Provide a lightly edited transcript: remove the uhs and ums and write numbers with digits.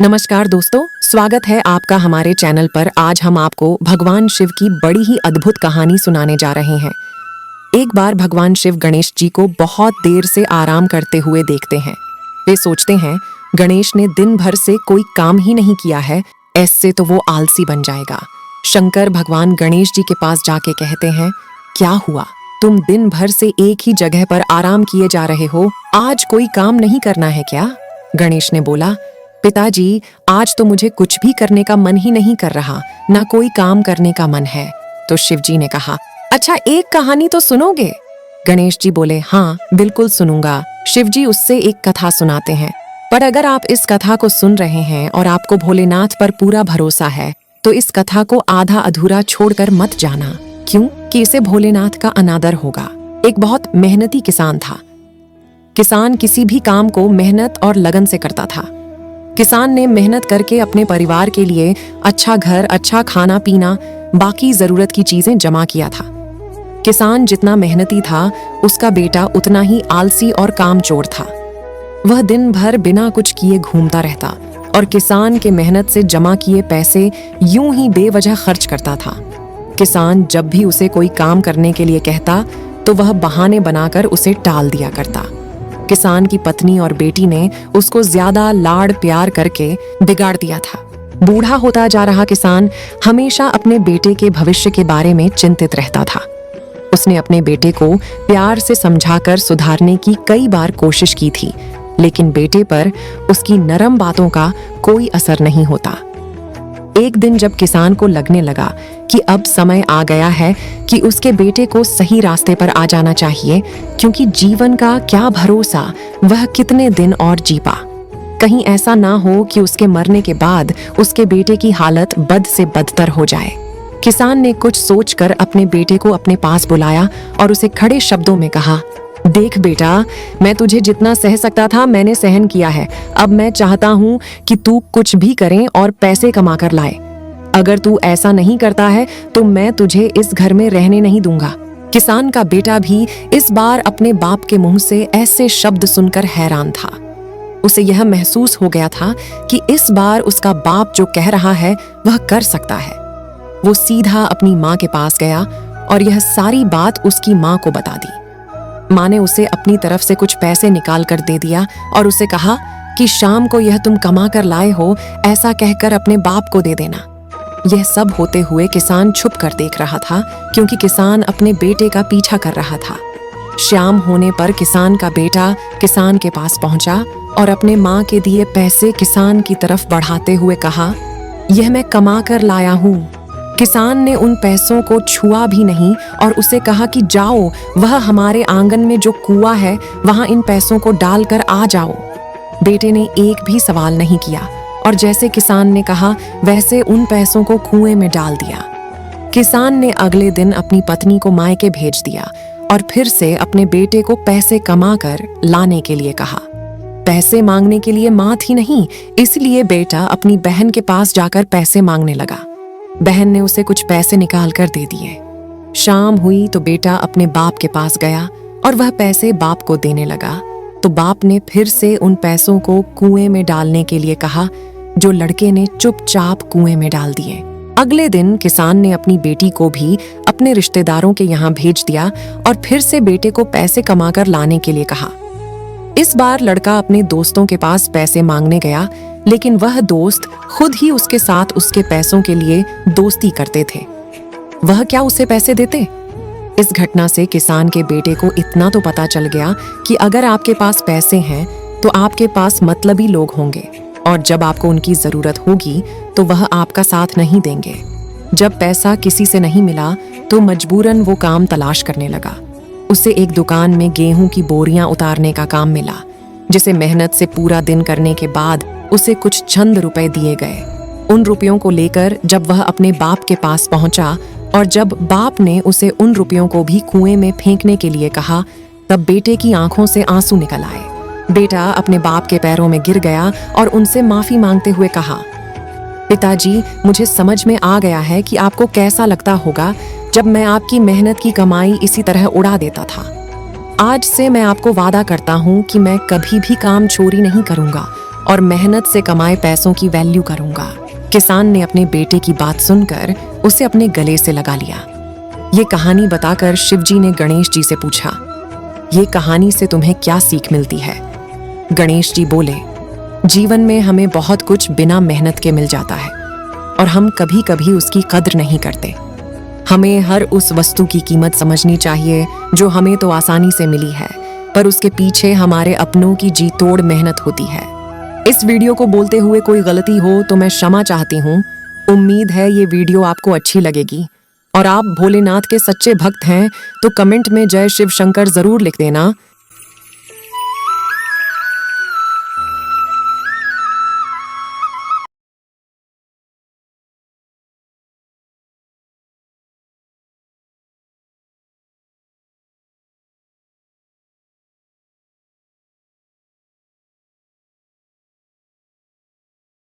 नमस्कार दोस्तों, स्वागत है आपका हमारे चैनल पर। आज हम आपको भगवान शिव की बड़ी ही अद्भुत कहानी सुनाने जा रहे हैं। एक बार भगवान शिव गणेश जी को बहुत देर से आराम करते हुए देखते हैं। वे सोचते हैं गणेश ने दिन भर से कोई काम ही नहीं किया है, ऐसे तो वो आलसी बन जाएगा। शंकर भगवान गणेश जी के पास जाके कहते हैं, क्या हुआ, तुम दिन भर से एक ही जगह पर आराम किए जा रहे हो, आज कोई काम नहीं करना है क्या? गणेश ने बोला, पिताजी, आज तो मुझे कुछ भी करने का मन ही नहीं कर रहा, ना कोई काम करने का मन है। तो शिव जी ने कहा, अच्छा एक कहानी तो सुनोगे? गणेश जी बोले, हाँ बिल्कुल सुनूंगा। शिव जी उससे एक कथा सुनाते हैं, पर अगर आप इस कथा को सुन रहे हैं और आपको भोलेनाथ पर पूरा भरोसा है तो इस कथा को आधा अधूरा छोड़कर मत जाना, क्यों कि इसे भोलेनाथ का अनादर होगा। एक बहुत मेहनती किसान था। किसान किसी भी काम को मेहनत और लगन से करता था। किसान ने मेहनत करके अपने परिवार के लिए अच्छा घर, अच्छा खाना पीना, बाकी जरूरत की चीजें जमा किया था। किसान जितना मेहनती था, उसका बेटा उतना ही आलसी और कामचोर था। वह दिन भर बिना कुछ किए घूमता रहता और किसान के मेहनत से जमा किए पैसे यूं ही बेवजह खर्च करता था। किसान जब भी उसे कोई काम करने के लिए कहता तो वह बहाने बनाकर उसे टाल दिया करता। किसान की पत्नी और बेटी ने उसको ज्यादा लाड़ प्यार करके बिगाड़ दिया था। बूढ़ा होता जा रहा किसान हमेशा अपने बेटे के भविष्य के बारे में चिंतित रहता था। उसने अपने बेटे को प्यार से समझाकर सुधारने की कई बार कोशिश की थी, लेकिन बेटे पर उसकी नरम बातों का कोई असर नहीं होता। एक दिन जब किसान को लगने लगा कि अब समय आ गया है कि उसके बेटे को सही रास्ते पर आ जाना चाहिए, क्योंकि जीवन का क्या भरोसा, वह कितने दिन और जी पा। कहीं ऐसा ना हो कि उसके मरने के बाद उसके बेटे की हालत बद से बदतर हो जाए। किसान ने कुछ सोचकर अपने बेटे को अपने पास बुलाया और उसे खड़े शब्दों में कहा, देख बेटा, मैं तुझे जितना सह सकता था मैंने सहन किया है। अब मैं चाहता हूँ कि तू कुछ भी करे और पैसे कमा कर लाए। अगर तू ऐसा नहीं करता है तो मैं तुझे इस घर में रहने नहीं दूंगा। किसान का बेटा भी इस बार अपने बाप के मुंह से ऐसे शब्द सुनकर हैरान था। उसे यह महसूस हो गया था कि इस बार उसका बाप जो कह रहा है वह कर सकता है। वो सीधा अपनी माँ के पास गया और यह सारी बात उसकी माँ को बता दी। माँ ने उसे अपनी तरफ से कुछ पैसे निकाल कर दे दिया और उसे कहा कि शाम को यह तुम कमा कर लाए हो, ऐसा कहकर अपने बाप को दे देना। यह सब होते हुए किसान छुप कर देख रहा था, क्योंकि किसान अपने बेटे का पीछा कर रहा था। शाम होने पर किसान का बेटा किसान के पास पहुंचा और अपने माँ के दिए पैसे किसान की तरफ बढ़ाते हुए कहा, यह मैं कमा कर लाया हूँ। किसान ने उन पैसों को छुआ भी नहीं और उसे कहा कि जाओ, वह हमारे आंगन में जो कुआं है वहां इन पैसों को डालकर आ जाओ। बेटे ने एक भी सवाल नहीं किया और जैसे किसान ने कहा वैसे उन पैसों को कुएं में डाल दिया। किसान ने अगले दिन अपनी पत्नी को मायके भेज दिया और फिर से अपने बेटे को पैसे कमा कर लाने के लिए कहा। पैसे मांगने के लिए माँ थी नहीं, इसलिए बेटा अपनी बहन के पास जाकर पैसे मांगने लगा। बहन ने उसे कुछ पैसे निकाल कर दे दिए। शाम हुई तो बेटा अपने बाप के पास गया और वह पैसे बाप को देने लगा, तो बाप ने फिर से उन पैसों को कुएं में डालने के लिए कहा, जो लड़के ने चुपचाप कुएं में डाल दिए। अगले दिन किसान ने अपनी बेटी को भी अपने रिश्तेदारों के यहाँ भेज दिया और फिर से बेटे को पैसे कमाकर लाने के लिए कहा। इस बार लड़का अपने दोस्तों के पास पैसे मांगने गया, लेकिन वह दोस्त खुद ही उसके साथ उसके पैसों के लिए दोस्ती करते थे। वह क्या उसे पैसे देते? इस घटना से किसान के बेटे को इतना तो पता चल गया कि अगर आपके पास पैसे हैं तो आपके पास मतलबी लोग होंगे और जब आपको उनकी जरूरत होगी तो वह आपका साथ नहीं देंगे। जब पैसा किसी से नहीं मिला तो मजबूरन वो काम तलाश करने लगा। उसे एक दुकान में गेहूं की बोरियां उतारने का काम मिला, जिसे मेहनत से पूरा दिन करने के बाद उसे कुछ चंद रुपए दिए गए। उन रुपयों को लेकर जब वह अपने बाप के पास पहुंचा और जब बाप ने उसे उन रुपयों को भी कुएं में फेंकने के लिए कहा, तब बेटे की आंखों से आंसू निकल आए। बेटा अपने बाप के पैरों में गिर गया और उनसे माफी मांगते हुए कहा, पिताजी, मुझे समझ में आ गया है कि आपको कैसा लगता होगा जब मैं आपकी मेहनत की कमाई इसी तरह उड़ा देता था। आज से मैं आपको वादा करता हूँ कि मैं कभी भी काम चोरी नहीं करूंगा और मेहनत से कमाए पैसों की वैल्यू करूंगा। किसान ने अपने बेटे की बात सुनकर उसे अपने गले से लगा लिया। ये कहानी बताकर शिवजी ने गणेश जी से पूछा, ये कहानी से तुम्हें क्या सीख मिलती है? गणेश जी बोले, जीवन में हमें बहुत कुछ बिना मेहनत के मिल जाता है और हम कभी कभी उसकी कद्र नहीं करते। हमें हर उस वस्तु की कीमत समझनी चाहिए जो हमें तो आसानी से मिली है, पर उसके पीछे हमारे अपनों की जी तोड़ मेहनत होती है। इस वीडियो को बोलते हुए कोई गलती हो तो मैं क्षमा चाहती हूँ। उम्मीद है ये वीडियो आपको अच्छी लगेगी और आप भोलेनाथ के सच्चे भक्त हैं तो कमेंट में जय शिव शंकर जरूर लिख देना।